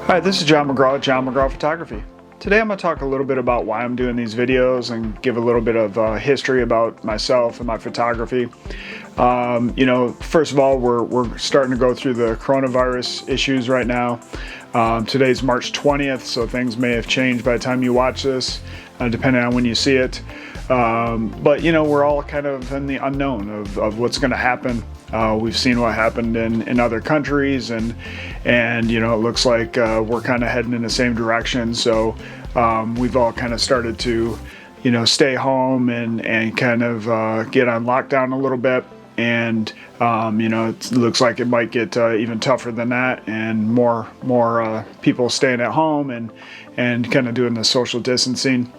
Hi, this is John McGraw at John McGraw Photography. Today I'm going to talk a little bit about why I'm doing these videos and give a little bit of history about myself and my photography. First of all, we're starting to go through the coronavirus issues right now. Today's March 20th, so things may have changed by the time you watch this, depending on when you see it. But we're all kind of in the unknown of what's going to happen. We've seen what happened in other countries, and it looks like we're kind of heading in the same direction. So we've all kind of started to stay home and kind of get on lockdown a little bit. And it looks like it might get even tougher than that, and more people staying at home and kind of doing the social distancing.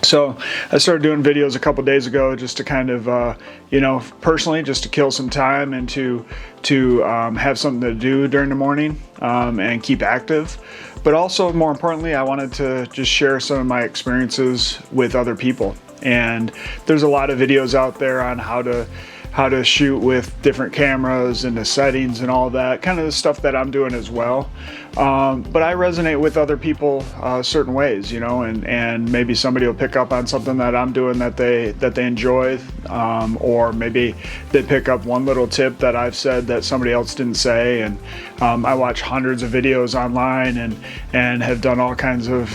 So I started doing videos a couple days ago just to kind of, personally, just to kill some time and to have something to do during the morning and keep active. But also, more importantly, I wanted to just share some of my experiences with other people. And there's a lot of videos out there on how to shoot with different cameras and the settings and all that, kind of the stuff that I'm doing as well. But I resonate with other people certain ways, and maybe somebody will pick up on something that I'm doing that they enjoy, or maybe they pick up one little tip that I've said that somebody else didn't say. And I watch hundreds of videos online and have done all kinds of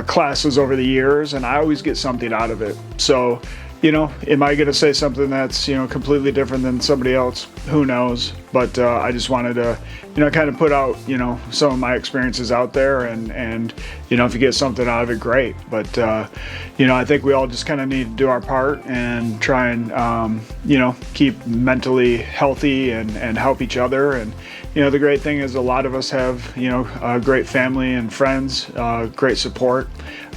classes over the years, and I always get something out of it. So am I going to say something that's, completely different than somebody else? Who knows? But I just wanted to, kind of put out, some of my experiences out there, and if you get something out of it, great. But, I think we all just kind of need to do our part and try and, keep mentally healthy and help each other. And, the great thing is a lot of us have, a great family and friends, great support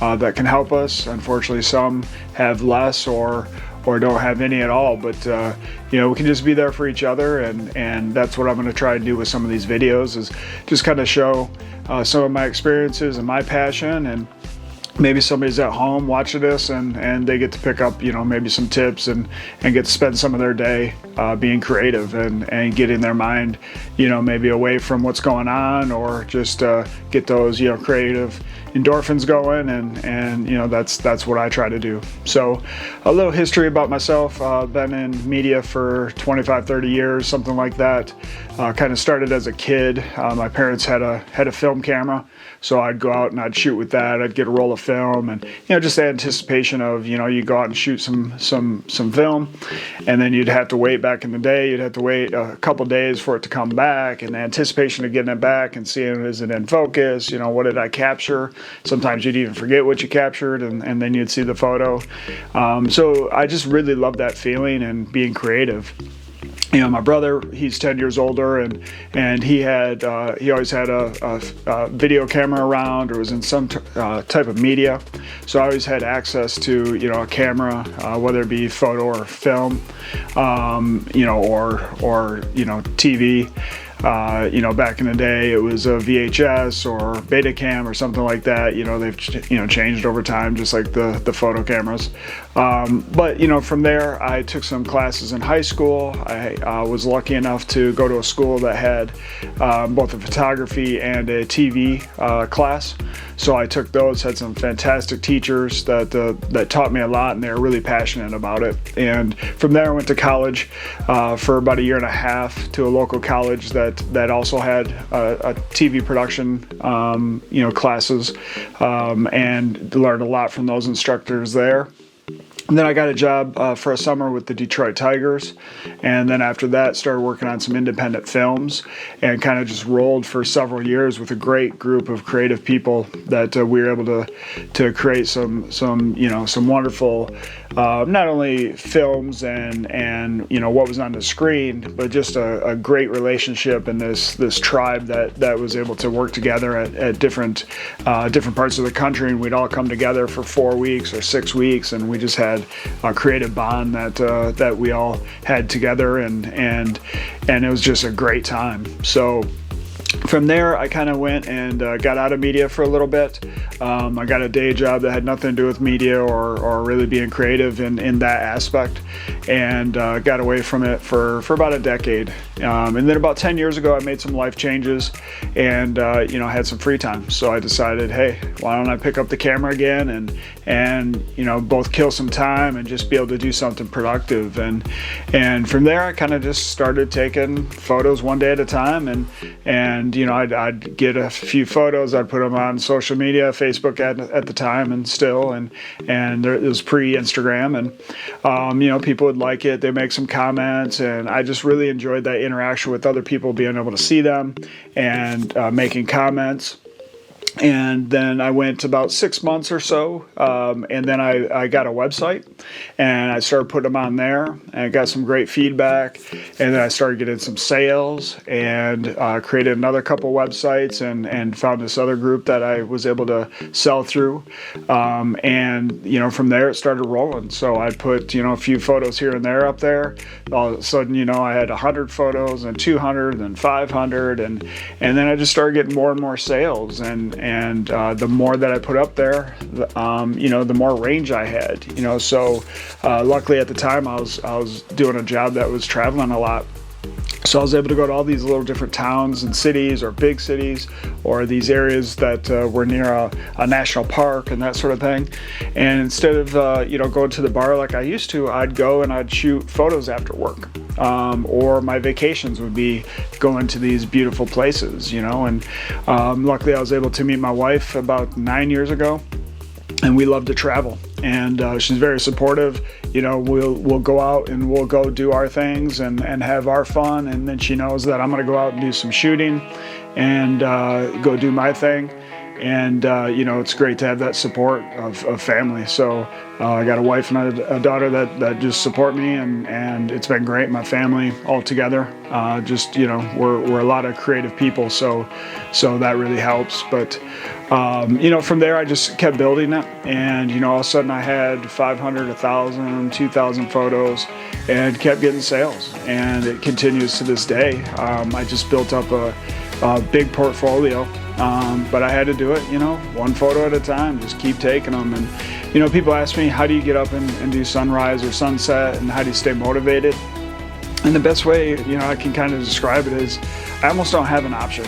that can help us. Unfortunately, some have less or don't have any at all, but we can just be there for each other, and that's what I'm going to try and do with some of these videos, is just kind of show some of my experiences and my passion. And maybe somebody's at home watching this and they get to pick up maybe some tips and get to spend some of their day being creative and getting their mind maybe away from what's going on, or just get those creative endorphins going, and that's what I try to do. So a little history about myself. Been in media for 25-30 years, something like that. Kind of started as a kid. My parents had a film camera, so I'd go out and I'd shoot with that. I'd get a roll of film, and just the anticipation of you go out and shoot some film, and then you'd have to wait. Back in the day, you'd have to wait a couple days for it to come back, and the anticipation of getting it back and seeing, is it in focus, what did I capture. Sometimes you'd even forget what you captured, and then you'd see the photo. So I just really love that feeling and being creative. My brother, he's 10 years older, and he always had a video camera around, or was in some type of media. So I always had access to a camera, whether it be photo or film, or TV. Back in the day, it was a VHS or Betacam or something like that. They've changed over time, just like the photo cameras. But from there, I took some classes in high school. I was lucky enough to go to a school that had both a photography and a TV class. So I took those, had some fantastic teachers that taught me a lot, and they were really passionate about it. And from there, I went to college for about a year and a half to a local college that also had a TV production classes, and learned a lot from those instructors there. And then I got a job for a summer with the Detroit Tigers, and then after that started working on some independent films, and kind of just rolled for several years with a great group of creative people that we were able to create some wonderful not only films and what was on the screen, but just a great relationship, and this tribe that was able to work together at different parts of the country, and we'd all come together for 4 weeks or 6 weeks, and we just had a creative bond that we all had together, and it was just a great time. So From there, I kind of went and got out of media for a little bit. I got a day job that had nothing to do with media or really being creative in that aspect, and got away from it for about a decade. And then about 10 years ago, I made some life changes and had some free time. So I decided, hey, why don't I pick up the camera again and both kill some time and just be able to do something productive. And from there, I kind of just started taking photos one day at a time, and I'd get a few photos, I'd put them on social media, Facebook at the time, and still, and it was pre-Instagram, and people would like it, they make some comments, and I just really enjoyed that interaction with other people, being able to see them and making comments. And then I went about 6 months or so, and then I got a website, and I started putting them on there, and I got some great feedback, and then I started getting some sales, and created another couple websites, and found this other group that I was able to sell through, and from there it started rolling. So I put a few photos here and there up there. All of a sudden, I had 100 photos, and 200, and 500, and then I just started getting more and more sales, and the more that I put up there, the more range I had. So luckily at the time I was doing a job that was traveling a lot. So I was able to go to all these little different towns and cities, or big cities, or these areas that were near a national park and that sort of thing. And instead of going to the bar like I used to, I'd go and I'd shoot photos after work. Or my vacations would be going to these beautiful places, and luckily I was able to meet my wife about 9 years ago, and we love to travel, and she's very supportive. We'll go out and we'll go do our things and have our fun, and then she knows that I'm going to go out and do some shooting and go do my thing. And it's great to have that support of family. So I got a wife and a daughter that just support me, and it's been great. My family all together, we're a lot of creative people, so that really helps. But from there I just kept building it, and all of a sudden I had 500, 1,000, 2,000 photos, and kept getting sales, and it continues to this day. I just built up a big portfolio. But I had to do it, one photo at a time, just keep taking them. And, people ask me, how do you get up and do sunrise or sunset, and how do you stay motivated? And the best way, I can kind of describe it is I almost don't have an option.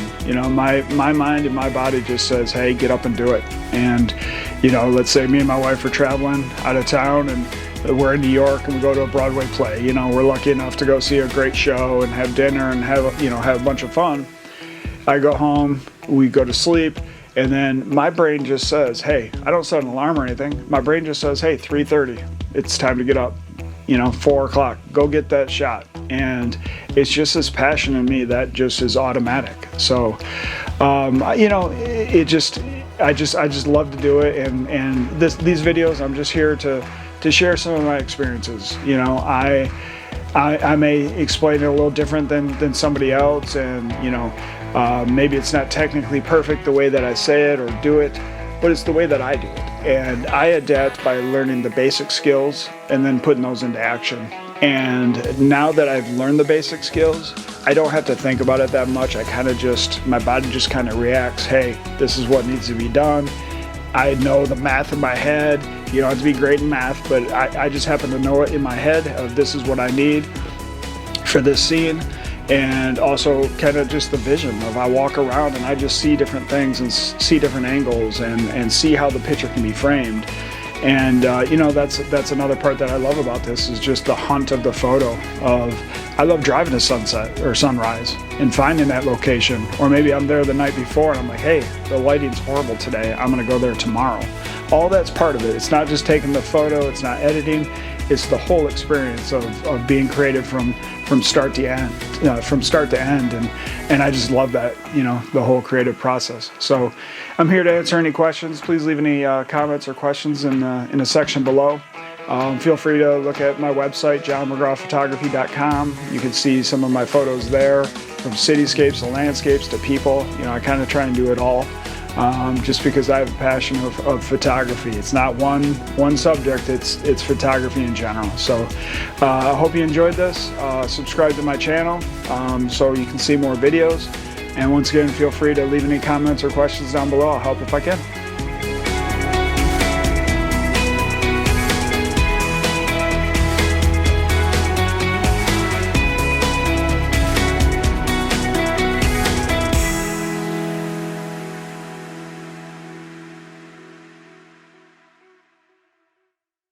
My mind and my body just says, hey, get up and do it. And, let's say me and my wife are traveling out of town, and we're in New York, and we go to a Broadway play. We're lucky enough to go see a great show and have dinner and have a bunch of fun. I go home, we go to sleep, and then my brain just says, hey, I don't set an alarm or anything. My brain just says, hey, 3:30, it's time to get up. 4 o'clock, go get that shot. And it's just this passion in me that just is automatic. So, I just love to do it. And these videos, I'm just here to share some of my experiences. I may explain it a little different than somebody else, and maybe it's not technically perfect the way that I say it or do it, but it's the way that I do it. And I adapt by learning the basic skills and then putting those into action. And now that I've learned the basic skills, I don't have to think about it that much. My body just kind of reacts, hey, this is what needs to be done. I know the math in my head. You don't have to be great in math, but I just happen to know it in my head of this is what I need for this scene. And also kind of just the vision of I walk around and I just see different things and see different angles and see how the picture can be framed. And that's another part that I love about this, is just the hunt of the photo. I love driving to sunset or sunrise and finding that location, or maybe I'm there the night before and I'm like, hey, the lighting's horrible today, I'm gonna go there tomorrow. All that's part of it. It's not just taking the photo, it's not editing, it's the whole experience of being creative from start to end, and I just love that, the whole creative process. So I'm here to answer any questions. Please leave any comments or questions in the section below. Feel free to look at my website, johnmcgrawphotography.com. You can see some of my photos there, from cityscapes to landscapes to people. I kind of try and do it all. Just because I have a passion of photography. It's not one subject, it's photography in general. So I hope you enjoyed this. Subscribe to my channel so you can see more videos. And once again, feel free to leave any comments or questions down below. I'll help if I can.